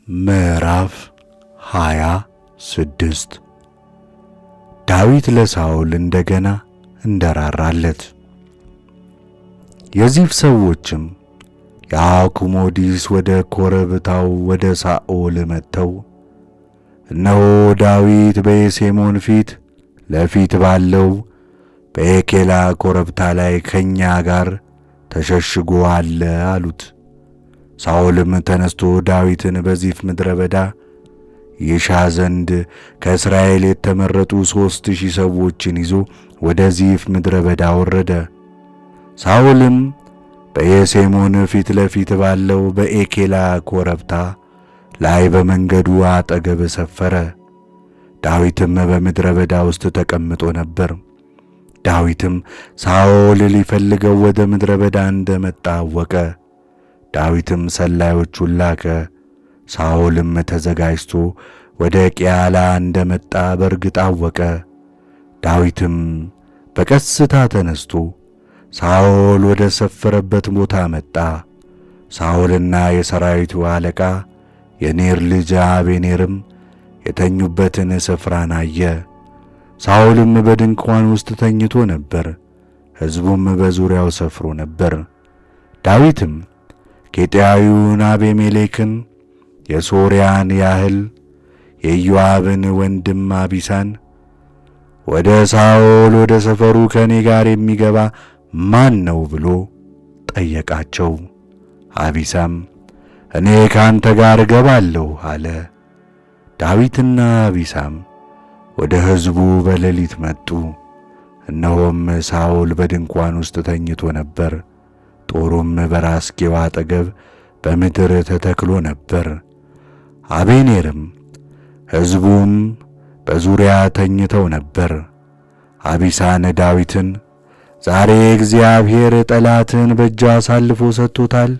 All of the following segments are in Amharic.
ምዕራፍ 26 ዳዊት ለሳኦል እንደገና እንደራራለት። የዚፍ ሰዎችም የአኩሞዲስ ወደ ኮረብታው ወደ ሳኦል መጥተው እነሆ ዳዊት በየሴሞን ፊት ለፊት ባለው በኤኬላ ኮረብታ ላይ ከኛ ጋር ተሸሽጎ አለ አሉት። ሳኦልም ተነስቶ ዳዊትን በዚፍ ምድረ በዳ ይሻ ዘንድ ከእስራኤል የተመረጡ 3000 ሰዎችን ይዞ ወደ ዚፍ ምድረ በዳ ወረደ። ሳኦልም በየሴሞን ፊት ለፊት ባለው በኤኬላ ኮረብታ ላይ በመንገዱ አጠገብ ሰፈረ። ዳዊትም በምድረ በዳ ውስጥ ተቀምጦ ነበር። ዳዊትም ሳኦል ሊፈልገው ወደ ምድረ በዳ እንደመጣ አወቀ። ዳዊትም ሰላዮቹን ላከ። ሳኦልም ተዘጋጅቶ ወደ ቅያላ እንደመጣ በእርግጥ አወቀ። ዳዊትም በቀስታ ተነስቶ ሳኦል ወደ ሰፈረበት ቦታ መጣ። ሳኦልና የሰራዊቱ አለቃ የኔር ልጅ አቤኔርም የተኙበትን ስፍራን አየ። ሳኦልም በድንኳን ውስጥ ተኝቶ ነበር፣ ሕዝቡም በዙሪያው ሰፍሮ ነበር። ዳዊትም ኬጢያዊውን አቤሜሌክን የሶርያን ያህል የኢዮአብን ወንድም አቢሳን ወደ ሳኦል ወደ ሰፈሩ ከእኔ ጋር የሚገባ ማን ነው ብሎ ጠየቃቸው። አቢሳም እኔ ካንተ ጋር እገባለሁ አለ። ዳዊትና አቢሳም ወደ ሕዝቡ በሌሊት መጡ። እነሆም ሳኦል በድንኳን ውስጥ ተኝቶ ነበር፣ ጦሩም በራስጌው አጠገብ በምድር ተተክሎ ነበር። አቤኔርም ሕዝቡም በዙሪያ ተኝተው ነበር። አቢሳን ዳዊትን ዛሬ እግዚአብሔር ጠላትን በእጅ አሳልፎ ሰጥቶታል።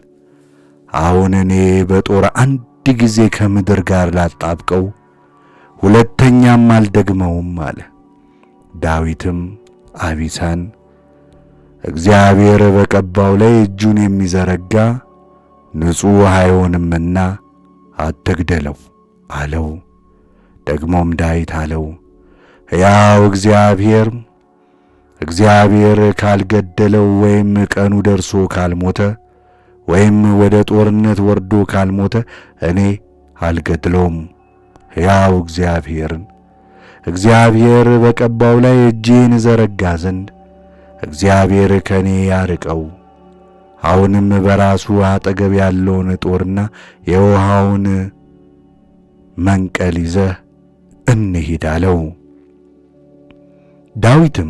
አሁን እኔ በጦር አንድ ጊዜ ከምድር ጋር ላጣብቀው፣ ሁለተኛም አልደግመውም አለ። ዳዊትም አቢሳን እግዚአብሔር በቀባው ላይ እጁን የሚዘረጋ ንጹሕ አይሆንምና አትግደለው አለው። ደግሞም ዳዊት አለው፣ ሕያው እግዚአብሔር ካልገደለው ወይም ቀኑ ደርሶ ካልሞተ ወይም ወደ ጦርነት ወርዶ ካልሞተ እኔ አልገድለውም። ሕያው እግዚአብሔር በቀባው ላይ እጄን ዘረጋ ዘንድ እግዚአብሔር ከኔ ያርቀው። አሁንም በራሱ አጠገብ ያለውን ጦርና የውሃውን መንቀል ይዘህ እንሂድ አለው። ዳዊትም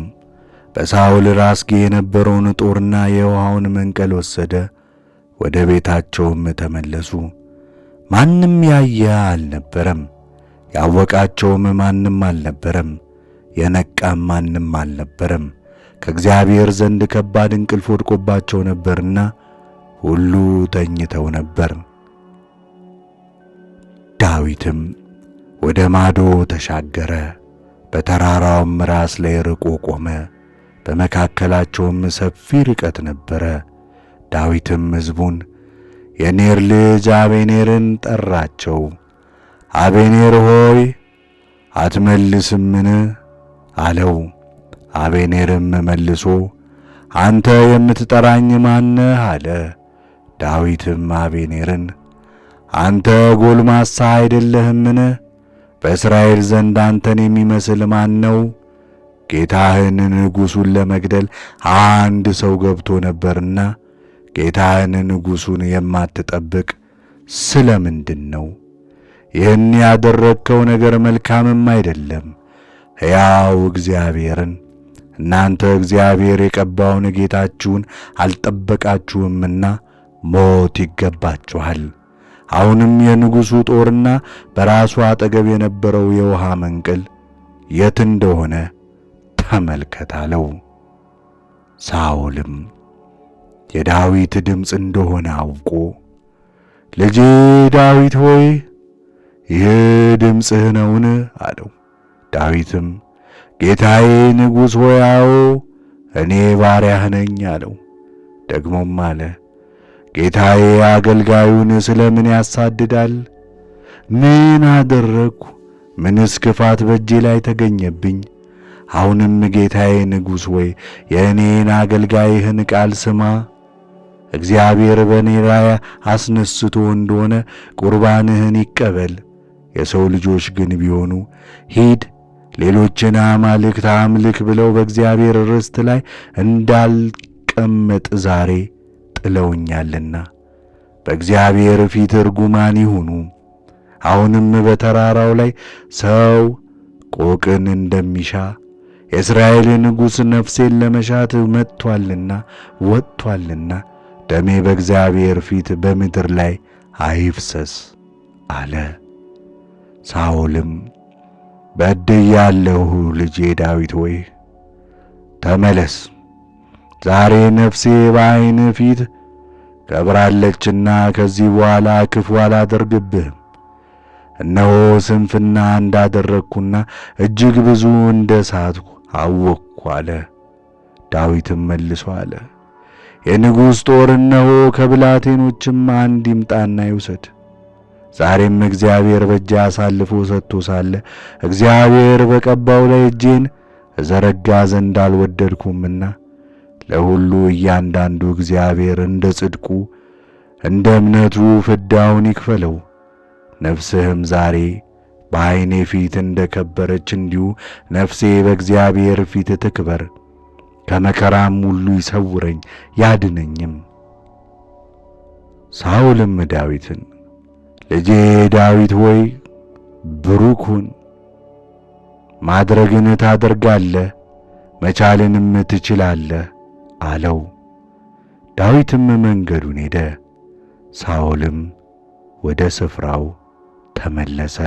በሳኦል ራስጌ የነበረውን ጦርና የውሃውን መንቀል ወሰደ። ወደ ቤታቸውም ተመለሱ። ማንም ያየ አልነበረም፣ ያወቃቸውም ማንም አልነበረም፣ የነቃም ማንም አልነበረም። ከእግዚአብሔር ዘንድ ከባድ እንቅልፍ ወድቆባቸው ነበርና ሁሉ ተኝተው ነበር። ዳዊትም ወደ ማዶ ተሻገረ፣ በተራራውም ራስ ላይ ርቆ ቆመ። በመካከላቸውም ሰፊ ርቀት ነበረ። ዳዊትም ሕዝቡን የኔር ልጅ አቤኔርን ጠራቸው። አቤኔር ሆይ አትመልስምን አለው። አቤኔርም መልሶ አንተ የምትጠራኝ ማነህ አለ። ዳዊትም አቤኔርን አንተ ጎልማሳ አይደለህምን? በእስራኤል ዘንድ አንተን የሚመስል ማን ነው? ጌታህን ንጉሡን ለመግደል አንድ ሰው ገብቶ ነበርና ጌታህን ንጉሡን የማትጠብቅ ስለ ምንድን ነው? ይህን ያደረግከው ነገር መልካምም አይደለም። ሕያው እግዚአብሔርን እናንተ እግዚአብሔር የቀባውን ጌታችሁን አልጠበቃችሁምና ሞት ይገባችኋል። አሁንም የንጉሡ ጦርና በራሱ አጠገብ የነበረው የውሃ መንቅል የት እንደሆነ ተመልከት አለው። ሳኦልም የዳዊት ድምፅ እንደሆነ አውቆ ልጄ ዳዊት ሆይ ይህ ድምፅህ ነውን? አለው። ዳዊትም ጌታዬ ንጉሥ ሆይ አዎ እኔ ባሪያህ ነኝ አለው። ደግሞም አለ ጌታዬ አገልጋዩን ስለምን ያሳድዳል? ምን አደረግሁ? ምንስ ክፋት በእጄ ላይ ተገኘብኝ? አሁንም ጌታዬ ንጉሥ ሆይ የእኔን አገልጋይህን ቃል ስማ። እግዚአብሔር በእኔ ላይ አስነስቶ እንደሆነ ቁርባንህን ይቀበል። የሰው ልጆች ግን ቢሆኑ ሂድ ሌሎችን አማልክት አምልክ ብለው በእግዚአብሔር ርስት ላይ እንዳልቀመጥ ዛሬ ጥለውኛልና በእግዚአብሔር ፊት ርጉማን ይሁኑ። አሁንም በተራራው ላይ ሰው ቆቅን እንደሚሻ የእስራኤል ንጉሥ ነፍሴን ለመሻት መጥቶአልና ወጥቶአልና ደሜ በእግዚአብሔር ፊት በምድር ላይ አይፍሰስ አለ። ሳኦልም በድያለሁ፣ ልጄ ዳዊት ሆይ ተመለስ፣ ዛሬ ነፍሴ በዓይንህ ፊት ከብራለችና ከዚህ በኋላ ክፉ አላደርግብህም። እነሆ ስንፍና እንዳደረግኩና እጅግ ብዙ እንደ ሳትሁ አወቅሁ አለ። ዳዊትም መልሶ አለ፣ የንጉሥ ጦር እነሆ ከብላቴኖችም አንድ ይምጣና ይውሰድ። ዛሬም እግዚአብሔር በእጄ አሳልፎ ሰጥቶ ሳለ እግዚአብሔር በቀባው ላይ እጄን እዘረጋ ዘንድ አልወደድኩምና ለሁሉ እያንዳንዱ እግዚአብሔር እንደ ጽድቁ እንደ እምነቱ ፍዳውን ይክፈለው። ነፍስህም ዛሬ በዓይኔ ፊት እንደ ከበረች እንዲሁ ነፍሴ በእግዚአብሔር ፊት ትክበር። ከመከራም ሁሉ ይሰውረኝ ያድነኝም። ሳኦልም ዳዊትን ልጄ ዳዊት ሆይ ብሩክ ሁን፣ ማድረግን ታደርጋለህ፣ መቻልንም ትችላለህ አለው። ዳዊትም መንገዱን ሄደ፣ ሳኦልም ወደ ስፍራው ተመለሰ።